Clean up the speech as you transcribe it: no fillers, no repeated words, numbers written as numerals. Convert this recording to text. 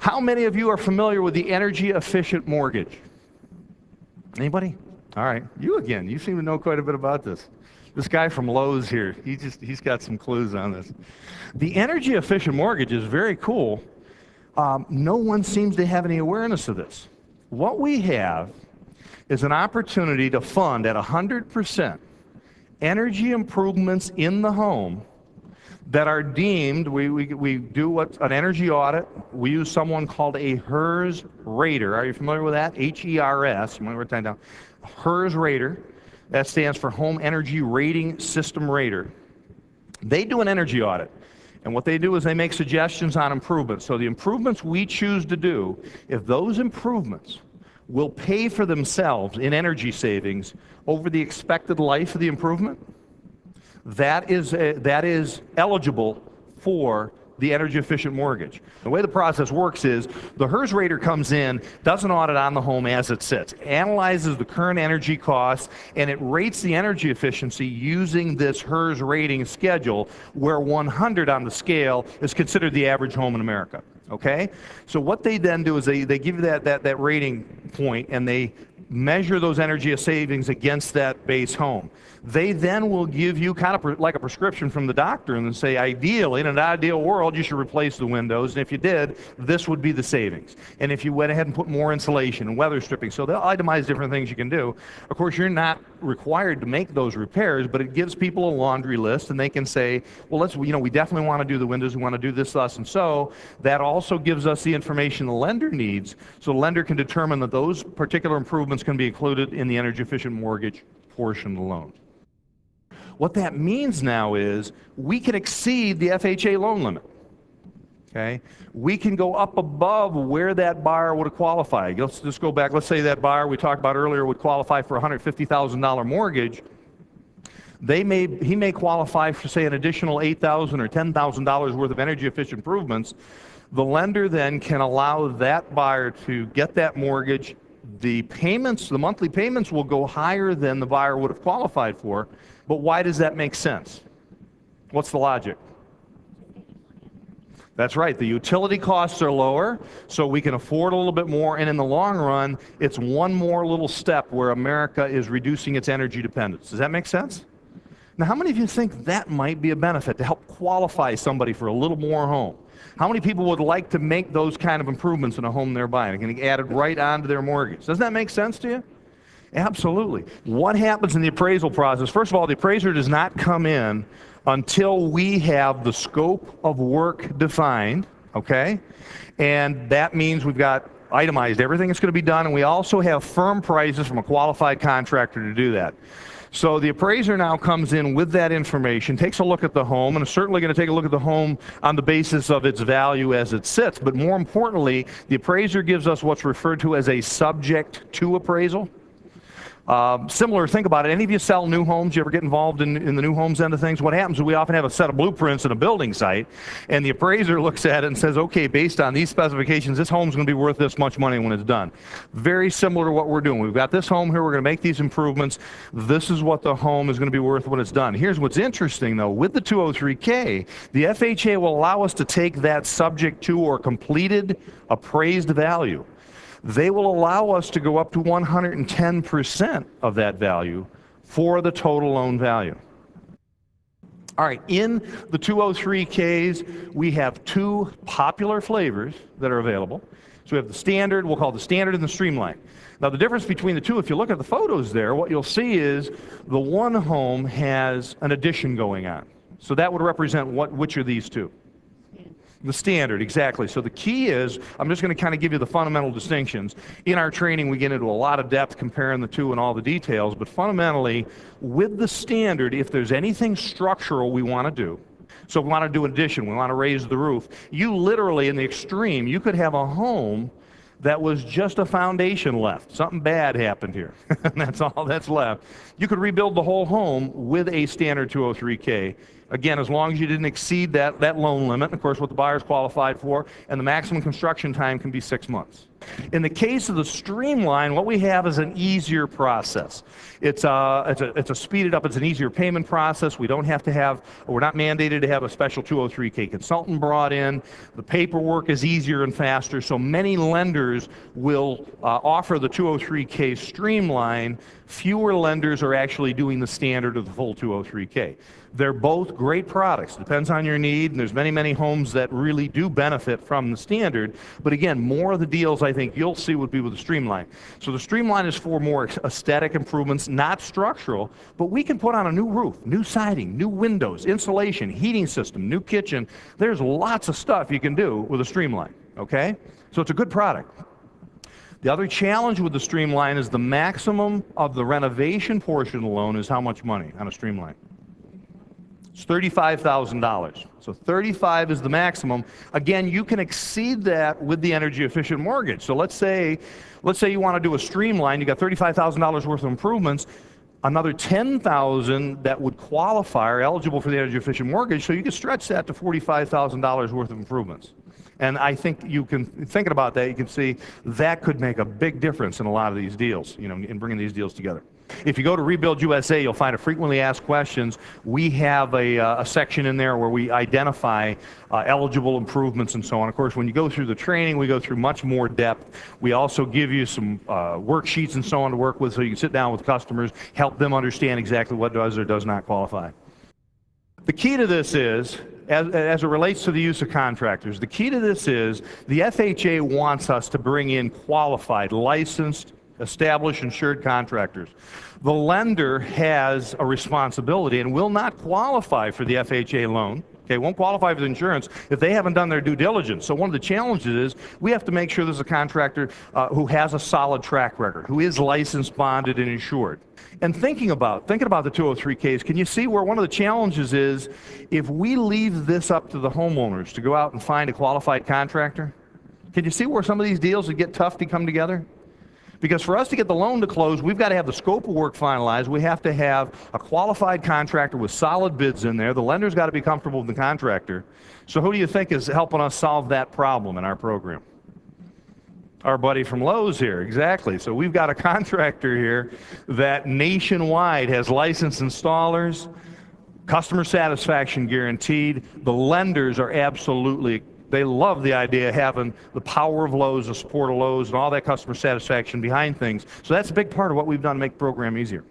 How many of you are familiar with the energy efficient mortgage? Anybody? All right, you again. You seem to know quite a bit about this. This guy from Lowe's here, he's got some clues on this. The energy efficient mortgage is very cool. No one seems to have any awareness of this. What we have is an opportunity to fund at 100% energy improvements in the home that are deemed, we do an energy audit. We use someone called a HERS rater. Are you familiar with that? H-E-R-S. I'm going to write that down. HERS rater. That stands for Home Energy Rating System Rater. They do an energy audit. And what they do is they make suggestions on improvements. So the improvements we choose to do, if those improvements will pay for themselves in energy savings over the expected life of the improvement, that is eligible for the energy efficient mortgage. The way the process works is the HERS rater comes in, does an audit on the home as it sits, analyzes the current energy costs, and it rates the energy efficiency using this HERS rating schedule, where 100 on the scale is considered the average home in America. Okay? So what they then do is they give you that rating point, and they measure those energy savings against that base home. They then will give you kind of like a prescription from the doctor and say, ideally, in an ideal world, you should replace the windows, and if you did, this would be the savings. And if you went ahead and put more insulation and weather stripping, so they'll itemize different things you can do. Of course, you're not required to make those repairs, but it gives people a laundry list, and they can say, well, we definitely want to do the windows, we want to do this, thus, and so. That also gives us the information the lender needs, so the lender can determine that those particular improvements can be included in the energy efficient mortgage portion of the loan. What that means now is we can exceed the FHA loan limit. Okay? We can go up above where that buyer would have qualified. Let's just go back. Let's say that buyer we talked about earlier would qualify for a $150,000 mortgage. He may qualify for, say, an additional $8,000 or $10,000 worth of energy efficient improvements. The lender then can allow that buyer to get that mortgage. The monthly payments will go higher than the buyer would have qualified for. But why does that make sense? What's the logic? That's right, the utility costs are lower, so we can afford a little bit more, and in the long run, it's one more little step where America is reducing its energy dependence. Does that make sense? Now, how many of you think that might be a benefit to help qualify somebody for a little more home? How many people would like to make those kind of improvements in a home they're buying? It can be added right onto their mortgage. Does that make sense to you? Absolutely. What happens in the appraisal process? First of all, the appraiser does not come in until we have the scope of work defined, okay? And that means we've got itemized everything that's going to be done, and we also have firm prices from a qualified contractor to do that. So the appraiser now comes in with that information, takes a look at the home, and is certainly going to take a look at the home on the basis of its value as it sits. But more importantly, the appraiser gives us what's referred to as a subject to appraisal. Similar, think about it. Any of you sell new homes? You ever get involved in the new homes end of things? What happens is we often have a set of blueprints in a building site, and the appraiser looks at it and says, okay, based on these specifications, this home's going to be worth this much money when it's done. Very similar to what we're doing. We've got this home here. We're going to make these improvements. This is what the home is going to be worth when it's done. Here's what's interesting, though. With the 203K, the FHA will allow us to take that subject to or completed appraised value. They will allow us to go up to 110% of that value for the total loan value. All right, in the 203Ks, we have two popular flavors that are available. So we have the standard, we'll call the standard and the streamline. Now the difference between the two, if you look at the photos there, what you'll see is the one home has an addition going on. So that would represent which are these two? The standard, exactly. So the key is, I'm just going to kind of give you the fundamental distinctions. In our training, we get into a lot of depth comparing the two and all the details, but fundamentally, with the standard, if there's anything structural we want to do, so we want to do an addition, we want to raise the roof, you literally, in the extreme, you could have a home that was just a foundation left. Something bad happened here. That's all that's left. You could rebuild the whole home with a standard 203K. Again, as long as you didn't exceed that loan limit, of course what the buyer's qualified for, and the maximum construction time can be 6 months. In the case of the Streamline, what we have is an easier process. It's a speeded up, it's an easier payment process. We don't have to have, we're not mandated to have a special 203K consultant brought in. The paperwork is easier and faster, so many lenders will offer the 203K Streamline. Fewer lenders are actually doing the standard of the full 203K. They're both great products. Depends on your need, and there's many, many homes that really do benefit from the standard. But again, more of the deals I think you'll see would be with the Streamline. So the Streamline is for more aesthetic improvements, not structural, but we can put on a new roof, new siding, new windows, insulation, heating system, new kitchen. There's lots of stuff you can do with a Streamline, okay? So it's a good product. The other challenge with the Streamline is the maximum of the renovation portion of the loan is how much money on a Streamline? It's $35,000. So $35,000 is the maximum. Again, you can exceed that with the energy efficient mortgage. So let's say you want to do a Streamline, you got $35,000 worth of improvements, another $10,000 that would qualify or eligible for the energy efficient mortgage, so you can stretch that to $45,000 worth of improvements. And I think you can, thinking about that, you can see that could make a big difference in a lot of these deals, you know, in bringing these deals together. If you go to REbuildUSA, you'll find a frequently asked questions. We have a section in there where we identify eligible improvements and so on. Of course, when you go through the training, we go through much more depth. We also give you some worksheets and so on to work with, so you can sit down with customers, help them understand exactly what does or does not qualify. The key to this is, as it relates to the use of contractors, the key to this is the FHA wants us to bring in qualified, licensed, established, insured contractors. The lender has a responsibility and will not qualify for the FHA loan. Okay, won't qualify for the insurance if they haven't done their due diligence. So one of the challenges is we have to make sure there's a contractor who has a solid track record, who is licensed, bonded, and insured. And thinking about the 203Ks, can you see where one of the challenges is if we leave this up to the homeowners to go out and find a qualified contractor? Can you see where some of these deals would get tough to come together? Because for us to get the loan to close, we've got to have the scope of work finalized. We have to have a qualified contractor with solid bids in there. The lender's got to be comfortable with the contractor. So who do you think is helping us solve that problem in our program? Our buddy from Lowe's here, exactly. So we've got a contractor here that nationwide has licensed installers, customer satisfaction guaranteed. The lenders are absolutely, they love the idea of having the power of Lowe's, the support of Lowe's, and all that customer satisfaction behind things. So that's a big part of what we've done to make the program easier.